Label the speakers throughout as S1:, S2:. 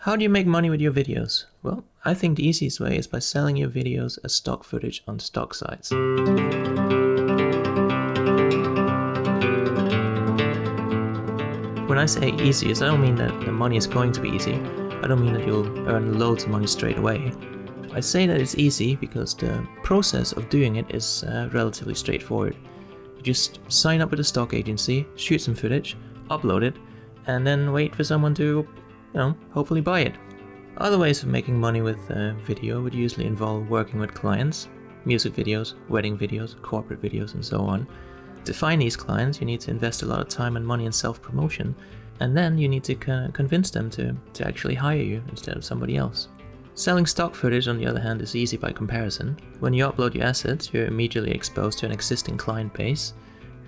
S1: How do you make money with your videos? Well, I think the easiest way is by selling your videos as stock footage on stock sites. When I say easiest, I don't mean that the money is going to be easy. I don't mean that you'll earn loads of money straight away. I say that it's easy because the process of doing it is relatively straightforward. You just sign up with a stock agency, shoot some footage, upload it, and then wait for someone to, hopefully buy it. Other ways of making money with video would usually involve working with clients, music videos, wedding videos, corporate videos, and so on. To find these clients, you need to invest a lot of time and money in self-promotion, and then you need to convince them to actually hire you instead of somebody else. Selling stock footage, on the other hand, is easy by comparison. When you upload your assets, you're immediately exposed to an existing client base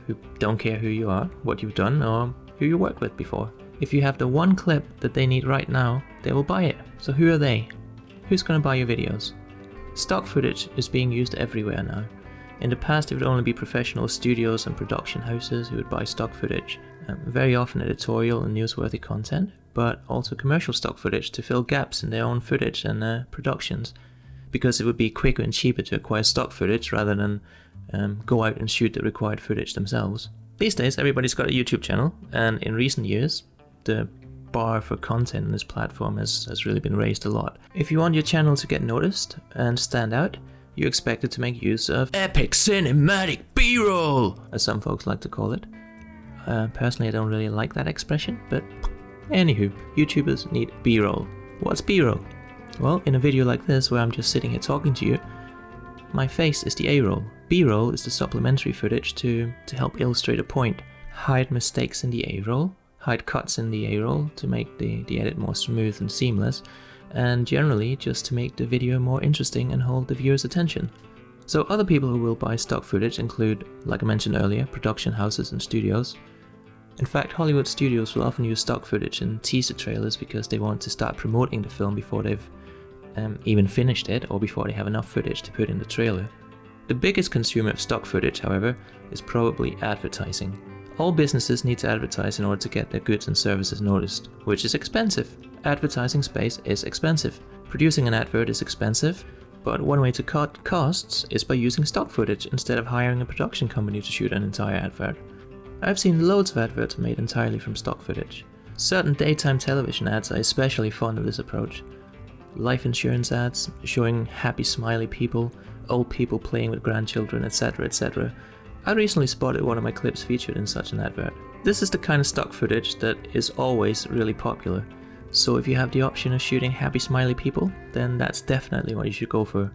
S1: who don't care who you are, what you've done, or who you worked with before. If you have the one clip that they need right now, they will buy it. So who are they? Who's going to buy your videos? Stock footage is being used everywhere now. In the past, it would only be professional studios and production houses who would buy stock footage, very often editorial and newsworthy content, but also commercial stock footage to fill gaps in their own footage and productions, because it would be quicker and cheaper to acquire stock footage rather than go out and shoot the required footage themselves. These days, everybody's got a YouTube channel, and in recent years, the bar for content on this platform has really been raised a lot. If you want your channel to get noticed and stand out, you're expected to make use of epic cinematic B-roll, as some folks like to call it. Personally, I don't really like that expression, but anywho, YouTubers need B-roll. What's B-roll? Well, in a video like this, where I'm just sitting here talking to you, my face is the A-roll. B-roll is the supplementary footage to help illustrate a point, hide mistakes in the A-roll, hide cuts in the A-roll to make the edit more smooth and seamless, and generally just to make the video more interesting and hold the viewer's attention. So other people who will buy stock footage include, like I mentioned earlier, production houses and studios. In fact, Hollywood studios will often use stock footage in teaser trailers because they want to start promoting the film before they've even finished it, or before they have enough footage to put in the trailer. The biggest consumer of stock footage, however, is probably advertising. All businesses need to advertise in order to get their goods and services noticed, which is expensive. Advertising space is expensive. Producing an advert is expensive, but one way to cut costs is by using stock footage instead of hiring a production company to shoot an entire advert. I've seen loads of adverts made entirely from stock footage. Certain daytime television ads are especially fond of this approach. Life insurance ads showing happy smiley people, old people playing with grandchildren, etc, etc. I recently spotted one of my clips featured in such an advert. This is the kind of stock footage that is always really popular. So if you have the option of shooting happy smiley people, then that's definitely what you should go for.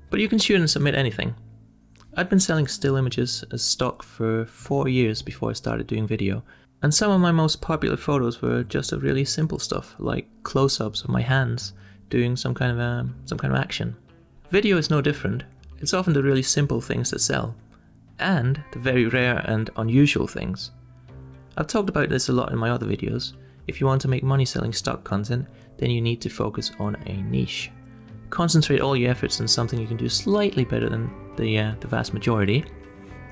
S1: But you can shoot and submit anything. I'd been selling still images as stock for 4 years before I started doing video, and some of my most popular photos were just of really simple stuff, like close-ups of my hands doing some kind of action. Video is no different. It's often the really simple things that sell, and the very rare and unusual things. I've talked about this a lot in my other videos. If you want to make money selling stock content, then you need to focus on a niche. Concentrate all your efforts on something you can do slightly better than the vast majority.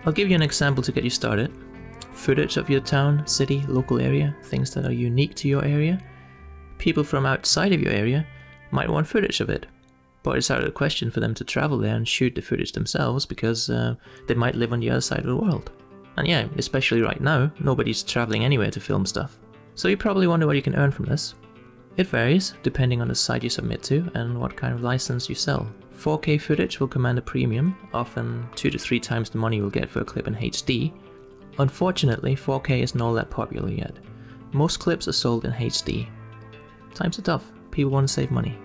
S1: I'll give you an example to get you started. Footage of your town, city, local area, things that are unique to your area. People from outside of your area might want footage of it, but it's out of the question for them to travel there and shoot the footage themselves because they might live on the other side of the world. And yeah, especially right now, nobody's traveling anywhere to film stuff. So you probably wonder what you can earn from this. It varies, depending on the site you submit to and what kind of license you sell. 4K footage will command a premium, often 2 to 3 times the money you'll get for a clip in HD. Unfortunately, 4K isn't all that popular yet. Most clips are sold in HD. Times are tough, people want to save money.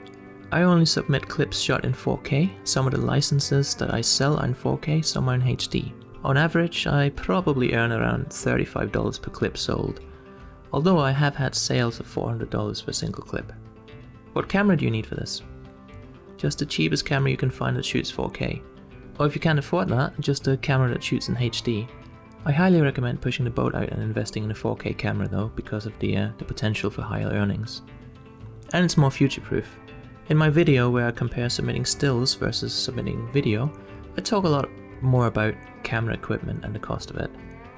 S1: I only submit clips shot in 4K, some of the licenses that I sell are in 4K, some are in HD. On average, I probably earn around $35 per clip sold, although I have had sales of $400 for a single clip. What camera do you need for this? Just the cheapest camera you can find that shoots 4K. Or if you can't afford that, just a camera that shoots in HD. I highly recommend pushing the boat out and investing in a 4K camera though, because of the potential for higher earnings. And it's more future-proof. In my video where I compare submitting stills versus submitting video, I talk a lot more about camera equipment and the cost of it.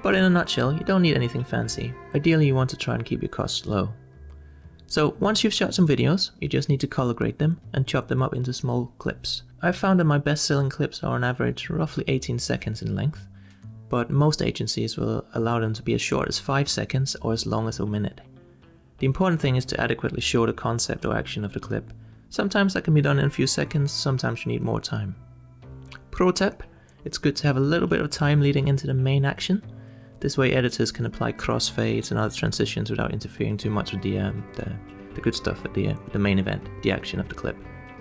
S1: But in a nutshell, you don't need anything fancy. Ideally you want to try and keep your costs low. So once you've shot some videos, you just need to color grade them and chop them up into small clips. I've found that my best selling clips are on average roughly 18 seconds in length, but most agencies will allow them to be as short as 5 seconds or as long as a minute. The important thing is to adequately show the concept or action of the clip. Sometimes that can be done in a few seconds, sometimes you need more time. Pro tip: it's good to have a little bit of time leading into the main action. This way editors can apply crossfades and other transitions without interfering too much with the good stuff at the main event, the action of the clip.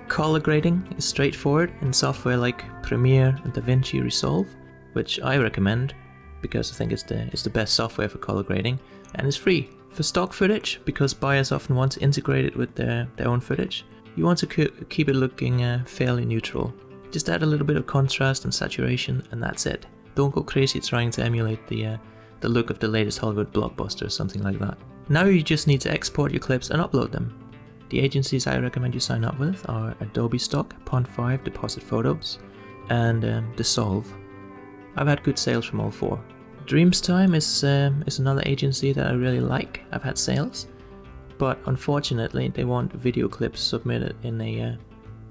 S1: Color grading is straightforward in software like Premiere and DaVinci Resolve, which I recommend because I think it's the best software for color grading, and it's free. For stock footage, because buyers often want to integrate it with their own footage, you want to keep it looking fairly neutral. Just add a little bit of contrast and saturation and that's it. Don't go crazy trying to emulate the look of the latest Hollywood blockbuster or something like that. Now you just need to export your clips and upload them. The agencies I recommend you sign up with are Adobe Stock, Pond5 Deposit Photos, and Dissolve. I've had good sales from all four. Dreamstime is another agency that I really like. I've had sales, but unfortunately they want video clips submitted in a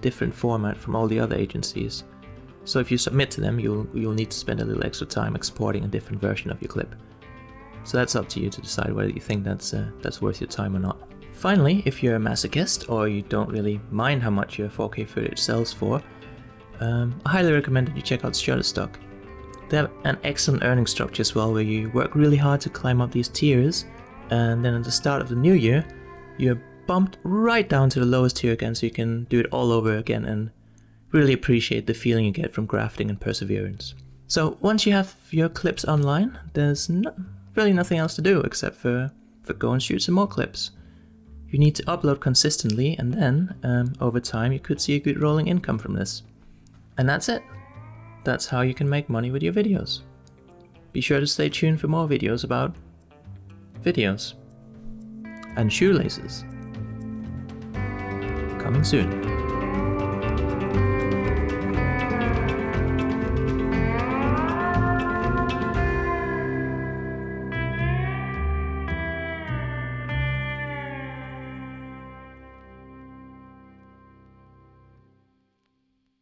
S1: different format from all the other agencies. So if you submit to them, you'll need to spend a little extra time exporting a different version of your clip. So that's up to you to decide whether you think that's worth your time or not. Finally, if you're a masochist or you don't really mind how much your 4K footage sells for, I highly recommend that you check out Shutterstock. They have an excellent earning structure as well, where you work really hard to climb up these tiers, and then at the start of the new year, you're bumped right down to the lowest tier again, so you can do it all over again and really appreciate the feeling you get from grafting and perseverance. So once you have your clips online, there's really nothing else to do except for go and shoot some more clips. You need to upload consistently, and then over time you could see a good rolling income from this. And that's it. That's how you can make money with your videos. Be sure to stay tuned for more videos about videos and shoelaces. Coming soon.